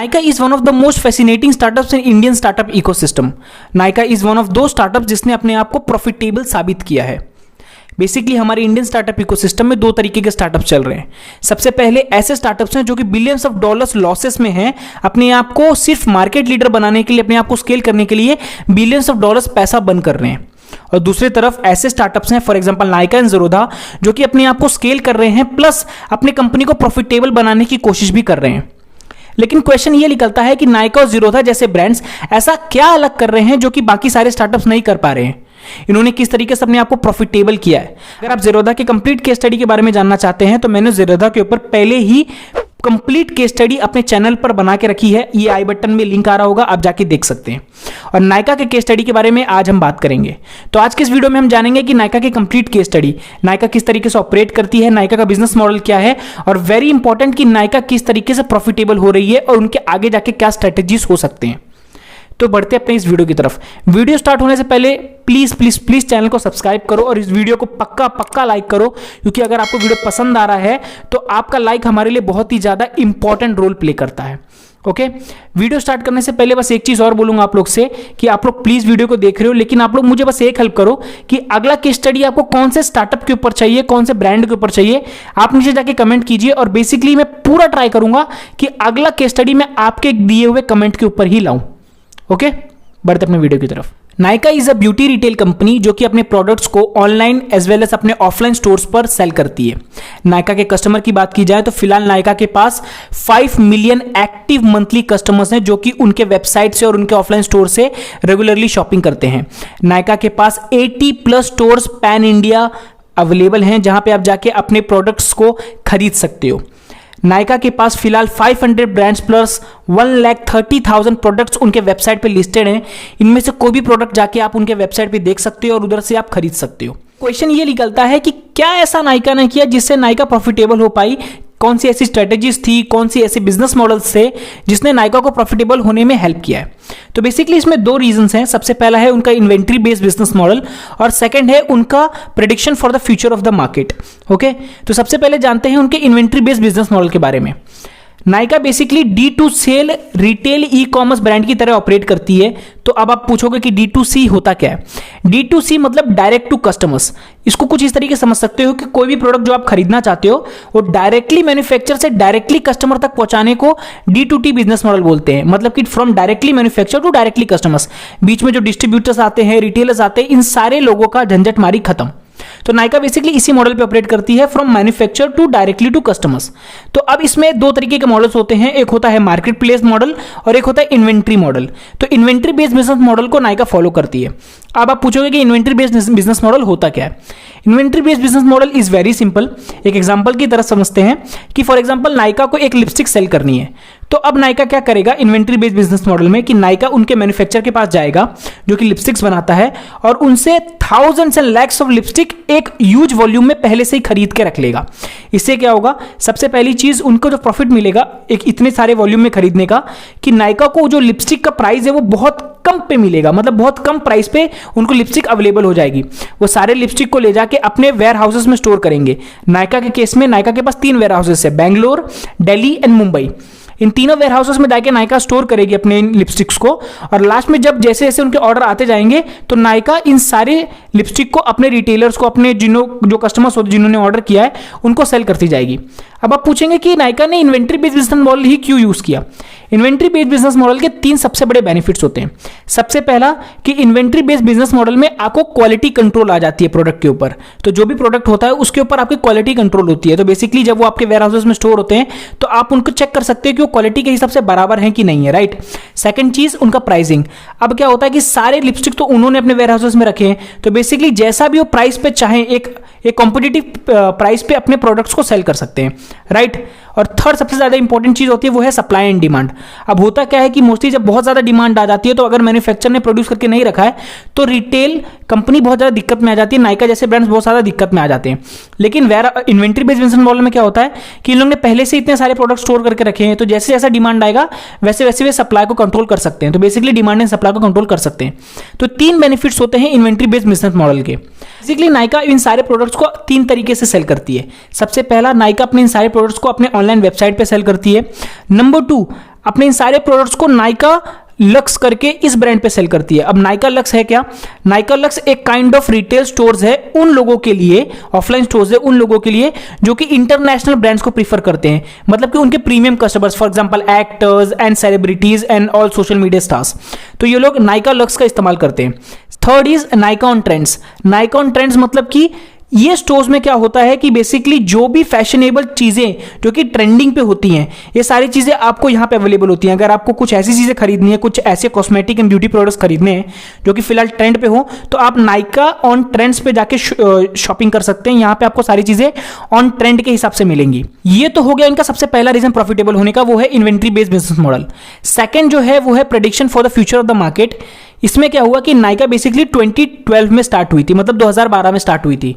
Nykaa is one of the most fascinating startups in Indian startup ecosystem. Nykaa is one of दो startup जिसने अपने आप को प्रॉफिटेबल साबित किया है। बेसिकली हमारे इंडियन स्टार्टअप इकोसिस्टम में दो तरीके के स्टार्टअप चल रहे हैं। सबसे पहले ऐसे स्टार्टअप्स हैं जो कि बिलियंस ऑफ डॉलर्स लॉसेस में हैं, अपने आप को सिर्फ मार्केट लीडर बनाने के लिए, अपने आप को स्केल करने के लिए बिलियंस ऑफ डॉलर्स पैसा बर्न कर रहे हैं। और दूसरी तरफ ऐसे स्टार्टअप्स हैं, for example Nykaa and Zerodha, जो कि अपने आप को स्केल कर रहे हैं प्लस अपनी कंपनी को प्रॉफिटेबल बनाने की कोशिश भी कर रहे हैं। लेकिन क्वेश्चन ये निकलता है कि नायका और ज़ीरोधा जैसे ब्रांड्स ऐसा क्या अलग कर रहे हैं जो कि बाकी सारे स्टार्टअप्स नहीं कर पा रहे हैं। इन्होंने किस तरीके से अपने आप को प्रॉफिटेबल किया है। अगर आप ज़ीरोधा के कंप्लीट केस स्टडी के बारे में जानना चाहते हैं तो मैंने ज़ीरोधा के ऊपर पहले ही कंप्लीट केस स्टडी अपने चैनल पर बना के रखी है। ये आई बटन में लिंक आ रहा होगा, आप जाके देख सकते हैं। और नायका के केस स्टडी के बारे में आज हम बात करेंगे। तो आज के इस वीडियो में हम जानेंगे कि नायका की कंप्लीट केस स्टडी, नायका किस तरीके से ऑपरेट करती है, नायका का बिजनेस मॉडल क्या है, और वेरी इंपॉर्टेंट कि नायका किस तरीके से प्रॉफिटेबल हो रही है और उनके आगे जाके क्या स्ट्रेटेजीज हो सकते हैं। तो बढ़ते अपने इस वीडियो की तरफ। वीडियो स्टार्ट होने से पहले प्लीज प्लीज प्लीज चैनल को सब्सक्राइब करो और इस वीडियो को पक्का पक्का लाइक करो, क्योंकि अगर आपको वीडियो पसंद आ रहा है तो आपका लाइक हमारे लिए बहुत ही ज्यादा इंपॉर्टेंट रोल प्ले करता है। ओके, वीडियो स्टार्ट करने से पहले बस एक चीज और बोलूंगा आप लोग से कि आप लोग प्लीज वीडियो को देख रहे हो, लेकिन आप लोग मुझे बस एक हेल्प करो कि अगला केस स्टडी आपको कौन से स्टार्टअप के ऊपर चाहिए, कौन से ब्रांड के ऊपर चाहिए, आप नीचे जाके कमेंट कीजिए। और बेसिकली मैं पूरा ट्राई करूंगा कि अगला केस स्टडी मैं आपके दिए हुए कमेंट के ऊपर ही लाऊं। ओके, बढ़ते अपने वीडियो की तरफ। Nykaa is a beauty retail company जो कि अपने प्रोडक्ट्स को ऑनलाइन एज वेल एज अपने ऑफलाइन स्टोर्स पर सेल करती है। नायका के कस्टमर की बात की जाए तो फिलहाल नायका के पास 5 मिलियन एक्टिव मंथली कस्टमर्स हैं जो कि उनके वेबसाइट से और उनके ऑफलाइन स्टोर से रेगुलरली शॉपिंग करते हैं। नायका के पास 80 plus stores pan India available हैं जहां पे आप जाके अपने प्रोडक्ट्स को खरीद सकते हो। नायका के पास फिलहाल 500 ब्रांड्स प्लस 1,30,000 प्रोडक्ट्स उनके वेबसाइट पे लिस्टेड हैं। इनमें से कोई भी प्रोडक्ट जाके आप उनके वेबसाइट पे देख सकते हो और उधर से आप खरीद सकते हो। क्वेश्चन ये निकलता है कि क्या ऐसा नायका ने किया जिससे नायका प्रॉफिटेबल हो पाई, कौन सी ऐसी स्ट्रेटेजीज थी, कौन सी ऐसे बिजनेस मॉडल्स थे जिसने नायका को प्रॉफिटेबल होने में हेल्प किया है। तो बेसिकली इसमें दो रीजंस हैं। सबसे पहला है उनका इन्वेंट्री बेस्ड बिजनेस मॉडल और सेकंड है उनका prediction for the future of the market. Okay, तो सबसे पहले जानते हैं उनके इन्वेंट्री बेस्ड बिजनेस मॉडल के बारे में। Nykaa basically D2C retail e commerce brand की तरह ऑपरेट करती है। तो अब आप पूछोगे कि D2C होता क्या है। D2C मतलब डायरेक्ट टू कस्टमर्स। इसको कुछ इस तरीके समझ सकते हो कि कोई भी प्रोडक्ट जो आप खरीदना चाहते हो वो डायरेक्टली मैन्युफैक्चर से डायरेक्टली कस्टमर तक पहुंचाने को D2T बिजनेस मॉडल बोलते हैं। मतलब कि from directly manufacture to directly customers, बीच में जो डिस्ट्रीब्यूटर्स आते हैं, रिटेलर्स आते हैं, इन सारे लोगों का झंझट मारी खत्म। तो नायका बेसिकली इसी मॉडल पे ऑपरेट करती है, from manufacture to directly to customers. तो अब इसमें दो तरीके के मॉडल्स होते हैं, एक होता है मार्केट प्लेस मॉडल और एक होता है इन्वेंट्री मॉडल। तो इन्वेंट्री बेस्ड बिजनेस मॉडल को नायका फॉलो करती है। अब आप पूछोगे कि इन्वेंट्री बेस्ड बिजनेस मॉडल होता क्या है। Inventory based business model is very simple. एक एग्जांपल की तरह समझते हैं कि फॉर एग्जांपल नायका को एक लिपस्टिक सेल करनी है। तो अब नायका क्या करेगा इन्वेंट्री बेस्ड बिजनेस मॉडल में कि नायका उनके मैन्युफैक्चरर के पास जाएगा जो कि लिपस्टिक्स बनाता है और उनसे thousands and lakhs of lipstick एक ह्यूज वॉल्यूम में पहले से ही खरीद के रख लेगा। इससे क्या होगा, सबसे पहली चीज उनको जो प्रॉफिट मिलेगा एक इतने सारे वॉल्यूम में खरीदने का कि नायका को जो लिपस्टिक का प्राइस है वो बहुत कम पे मिलेगा। मतलब बहुत कम प्राइस पे उनको लिपस्टिक अवेलेबल हो जाएगी। वो सारे लिपस्टिक को ले जाके अपने वेयर हाउसेस में स्टोर करेंगे। नायका के केस में नायका के पास 3 वेयर हाउसेस है, बेंगलोर, दिल्ली एंड मुंबई। इन तीनों वेयर हाउसेस में जाके नायका स्टोर करेगी अपने लिपस्टिक्स को और लास्ट में जब जैसे जैसे उनके ऑर्डर आते जाएंगे तो नायका इन सारे लिपस्टिक को अपने रिटेलर्स को, अपने जो कस्टमर्स होते जिन्होंने ऑर्डर किया है उनको सेल करती जाएगी। अब आप पूछेंगे कि नायका ने इन्वेंट्री बेस्ड बिजनेस मॉडल ही क्यों यूज किया। इन्वेंट्री बेस्ड बिजनेस मॉडल के 3 सबसे बड़े बेनिफिट्स होते हैं। सबसे पहला कि इन्वेंट्री बेस्ड बिजनेस मॉडल में आपको क्वालिटी कंट्रोल आ जाती है प्रोडक्ट के ऊपर। तो जो भी प्रोडक्ट होता है उसके ऊपर आपकी क्वालिटी कंट्रोल होती है। तो बेसिकली जब वो आपके वेयर हाउसेस में स्टोर होते हैं तो आप उनको चेक कर सकते हो कि वो क्वालिटी के हिसाब से बराबर है कि नहीं है, राइट। सेकंड चीज उनका प्राइसिंग। अब क्या होता है कि सारे लिपस्टिक तो उन्होंने अपने वेयर हाउसेस में रखे हैं, तो बेसिकली जैसा भी वो प्राइस पे चाहे एक कॉम्पिटिटिव प्राइस पे अपने प्रोडक्ट्स को सेल कर सकते हैं, राइट। और थर्ड सबसे ज्यादा इंपॉर्टेंट चीज होती है वो है सप्लाई एंड डिमांड। अब होता क्या है कि मोस्टली जब बहुत ज्यादा डिमांड आ जाती है तो अगर मैन्युफैक्चर ने प्रोड्यूस करके नहीं रखा है तो रिटेल कंपनी बहुत ज्यादा दिक्कत में आ जाती है। नायका जैसे ब्रांड्स बहुत ज्यादा दिक्कत में आ जाते हैं। लेकिन इन्वेंट्री बेस्ड बिजनेस मॉडल में क्या होता है कि इन लोगों ने पहले से इतने सारे प्रोडक्ट स्टोर करके रखे हैं, तो जैसे जैसा डिमांड आएगा वैसे वैसे वे सप्लाई को कंट्रोल कर सकते हैं। तो बेसिकली डिमांड एंड सप्लाई को कंट्रोल कर सकते हैं। तो 3 बेनिफिट्स होते हैं इन्वेंट्री बेस्ड बिजनेस मॉडल के। बेसिकली नायका इन सारे प्रोडक्ट्स को 3 तरीके से सेल करती है। सबसे पहला, नायका अपने इन सारे प्रोडक्ट्स को अपने ऑनलाइन वेबसाइट पे सेल करती है। नंबर 2, अपने इन सारे प्रोडक्ट्स को नायका लक्स करके इस ब्रांड पे सेल करती है। अब नायका लक्स है क्या? नायका लक्स एक काइंड ऑफ रिटेल स्टोर्स है उन लोगों के लिए, ऑफलाइन स्टोर्स है उन लोगों के लिए जो कि इंटरनेशनल ब्रांड्स को प्रीफर करते हैं, मतलब कि उनके premium customers, for example actors and celebrities and all social media stars, तो ये लोग नायका लक्स का इस्तेमाल करते हैं। Third is Nykaa on trends. Nykaa on trends मतलब कि ये स्टोर्स में क्या होता है कि बेसिकली जो भी फैशनेबल चीजें जो कि ट्रेंडिंग पे होती हैं, ये सारी चीजें आपको यहाँ पे अवेलेबल होती हैं। अगर आपको कुछ ऐसी चीजें खरीदनी है, कुछ ऐसे कॉस्मेटिक एंड ब्यूटी प्रोडक्ट्स खरीदने हैं जो कि फिलहाल ट्रेंड पे हो, तो आप नायका ऑन ट्रेंड्स पे जाके शॉपिंग कर सकते हैं। यहाँ पे आपको सारी चीजें ऑन ट्रेंड के हिसाब से मिलेंगी। ये तो हो गया इनका सबसे पहला रीजन प्रॉफिटेबल होने का, वो है inventory based business model. Second जो है वो है prediction for the future of the market. इसमें क्या हुआ कि नायका बेसिकली 2012 में स्टार्ट हुई थी, मतलब 2012 में स्टार्ट हुई थी,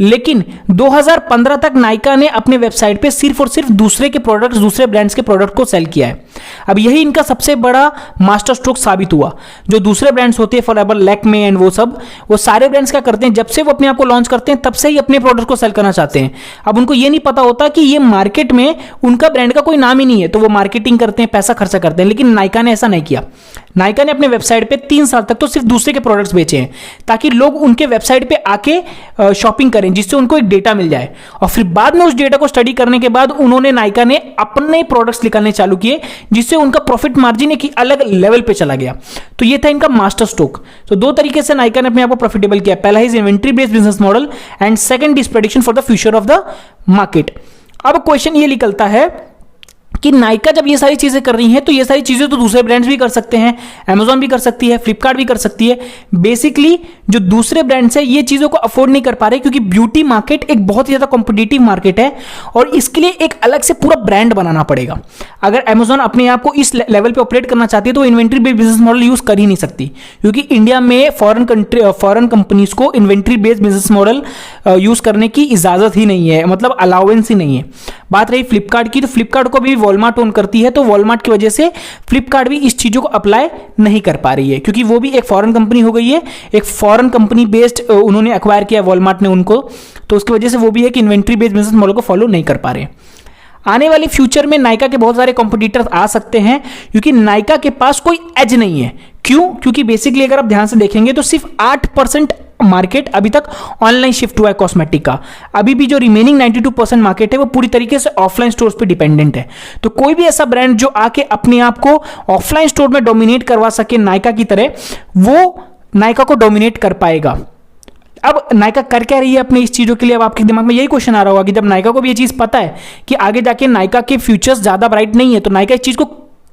लेकिन 2015 तक नायका ने अपने वेबसाइट पे सिर्फ और सिर्फ दूसरे के प्रोडक्ट्स, दूसरे ब्रांड्स के प्रोडक्ट को सेल किया है। अब यही इनका सबसे बड़ा मास्टर स्ट्रोक साबित हुआ। जो दूसरे ब्रांड्स होते हैं, फॉर एग्जांपल लैक्मे एंड वो सब, वो सारे ब्रांड्स क्या करते हैं, जब से वो अपने आप को लॉन्च करते हैं तब से ही अपने प्रोडक्ट को सेल करना चाहते हैं। अब उनको ये नहीं पता होता कि ये मार्केट में उनका ब्रांड का कोई नाम ही नहीं है, तो वो मार्केटिंग करते हैं, पैसा खर्चा करते हैं। लेकिन नायका ने ऐसा नहीं किया। नायका ने अपने वेबसाइट पे 3 साल तक तो सिर्फ दूसरे के प्रोडक्ट्स बेचे हैं, ताकि लोग उनके वेबसाइट पे आके शॉपिंग करें, जिससे उनको एक डेटा मिल जाए। और फिर बाद में उस डेटा को स्टडी करने के बाद उन्होंने, नायका ने अपने प्रोडक्ट्स निकालने चालू किए, जिससे उनका प्रॉफिट मार्जिन एक अलग लेवल पे चला गया। तो ये था इनका मास्टर स्ट्रोक। तो 2 तरीके से नायका ने अपने आप को प्रॉफिटेबल किया। पहला is inventory based business model and second is prediction for the future of the market. अब क्वेश्चन ये निकलता है कि नायका जब ये सारी चीजें कर रही हैं, तो ये सारी चीजें तो दूसरे ब्रांड्स भी कर सकते हैं, Amazon भी कर सकती है, फ्लिपकार्ट भी कर सकती है। बेसिकली जो दूसरे ब्रांड्स हैं ये चीजों को अफोर्ड नहीं कर पा रहे, क्योंकि ब्यूटी मार्केट एक बहुत ही ज्यादा कॉम्पिटिटिव मार्केट है और इसके लिए एक अलग से पूरा ब्रांड बनाना पड़ेगा। अगर Amazon अपने आप को इस लेवल पे ऑपरेट करना चाहती है तो inventory based business model use कर ही नहीं सकती, क्योंकि इंडिया में फॉरेन कंपनीज को inventory based business model use करने की इजाजत ही नहीं है, मतलब अलाउंस ही नहीं है। बात रही फ्लिपकार्ट की, तो फ्लिपकार्ट को भी वॉलमार्ट ओन करती है, तो वॉलमार्ट की वजह से फ्लिपकार्ट भी इस चीजों को अप्लाई नहीं कर पा रही है, क्योंकि वो भी एक फॉरेन कंपनी हो गई है, एक फॉरेन कंपनी बेस्ड उन्होंने एक्वायर किया वॉलमार्ट ने उनको, तो उसकी वजह से वो भी एक इन्वेंट्री बेस्ड बिजनेस मॉडल को फॉलो नहीं कर पा रहे। आने वाले फ्यूचर में नायका के बहुत सारे कॉम्पिटिटर्स आ सकते हैं, क्योंकि नायका के पास कोई एज नहीं है। क्यों? क्योंकि बेसिकली अगर आप ध्यान से देखेंगे तो सिर्फ 8% मार्केट अभी तक ऑनलाइन शिफ्ट हुआ है कॉस्मेटिक का। अभी भी जो रिमेनिंग 92% मार्केट है वो पूरी तरीके से ऑफलाइन स्टोर्स पे डिपेंडेंट है। तो कोई भी ऐसा ब्रांड जो आके अपने आप को ऑफलाइन स्टोर में डोमिनेट करवा सके नायका की तरह, वो नायका को डोमिनेट कर पाएगा। अब नायका कर क्या रही है अपने इस चीजों के लिए? अब आपके दिमाग में यही क्वेश्चन आ रहा होगा कि जब नायका को भी ये चीज पता है कि आगे जाके नायका के फ्यूचर्स ज्यादा ब्राइट नहीं है, तो नायका इस चीज को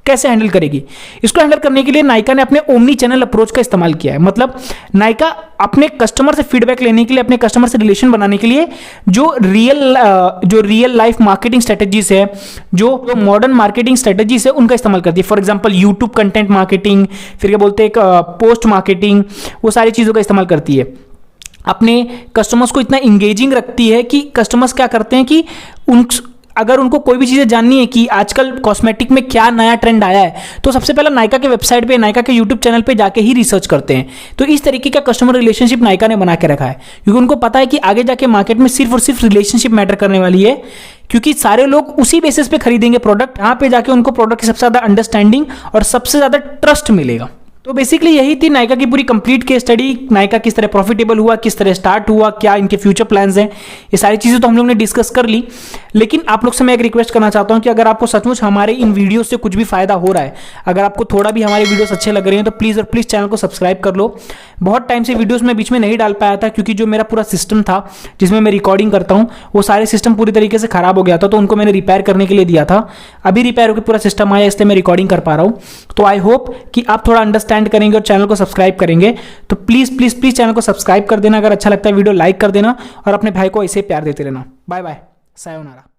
कैसे हैंडल करेगी? इसको हैंडल करने के लिए नायका ने अपने ओमनी चैनल अप्रोच का इस्तेमाल किया है। मतलब नायका अपने कस्टमर से फीडबैक लेने के लिए, अपने कस्टमर से रिलेशन बनाने के लिए जो रियल लाइफ मार्केटिंग स्ट्रेटेजीज है, जो मॉडर्न मार्केटिंग स्ट्रेटेजीज है, उनका इस्तेमाल करती है। For example YouTube content marketing, फिर क्या बोलते हैं पोस्ट मार्केटिंग, वो सारी चीज़ों का इस्तेमाल करती है। अपने कस्टमर्स को इतना इंगेजिंग रखती है कि कस्टमर्स क्या करते हैं कि अगर उनको कोई भी चीज़ें जाननी है कि आजकल कॉस्मेटिक में क्या नया ट्रेंड आया है, तो सबसे पहले नायका के वेबसाइट पे, नायका के यूट्यूब चैनल पे जाके ही रिसर्च करते हैं। तो इस तरीके का कस्टमर रिलेशनशिप नायका ने बना के रखा है, क्योंकि उनको पता है कि आगे जाके मार्केट में सिर्फ और सिर्फ रिलेशनशिप मैटर करने वाली है, क्योंकि सारे लोग उसी बेसिस पे खरीदेंगे प्रोडक्ट, यहाँ पे जाके उनको प्रोडक्ट की सबसे ज़्यादा अंडरस्टैंडिंग और सबसे ज़्यादा ट्रस्ट मिलेगा। तो बेसिकली यही थी नायका की पूरी कंप्लीट केस स्टडी। नायका किस तरह प्रॉफिटेबल हुआ, किस तरह स्टार्ट हुआ, क्या इनके फ्यूचर प्लान्स हैं, ये सारी चीज़ें तो हम लोग ने डिस्कस कर ली। लेकिन आप लोग से मैं एक रिक्वेस्ट करना चाहता हूं कि अगर आपको सचमुच हमारे इन वीडियो से कुछ भी फायदा हो रहा है, अगर आपको थोड़ा भी हमारे वीडियोस अच्छे लग रहे हैं, तो प्लीज़ और प्लीज़ चैनल को सब्सक्राइब कर लो। बहुत टाइम से वीडियोस में बीच में नहीं डाल पाया था, क्योंकि जो मेरा पूरा सिस्टम था जिसमें मैं रिकॉर्डिंग करता हूँ, वो सारे सिस्टम पूरी तरीके से खराब हो गया था, तो उनको मैंने रिपेयर करने के लिए दिया था। अभी रिपेयर होकर पूरा सिस्टम आया, इसलिए मैं रिकॉर्डिंग कर पा रहा हूँ। तो आई होप कि आप थोड़ा अंडरस्टैंड करेंगे और चैनल को सब्सक्राइब करेंगे। तो प्लीज़ प्लीज़ प्लीज़ चैनल को सब्सक्राइब कर देना। अगर अच्छा लगता है वीडियो लाइक कर देना और अपने भाई को ऐसे प्यार देते रहना। Bye bye, sayonara.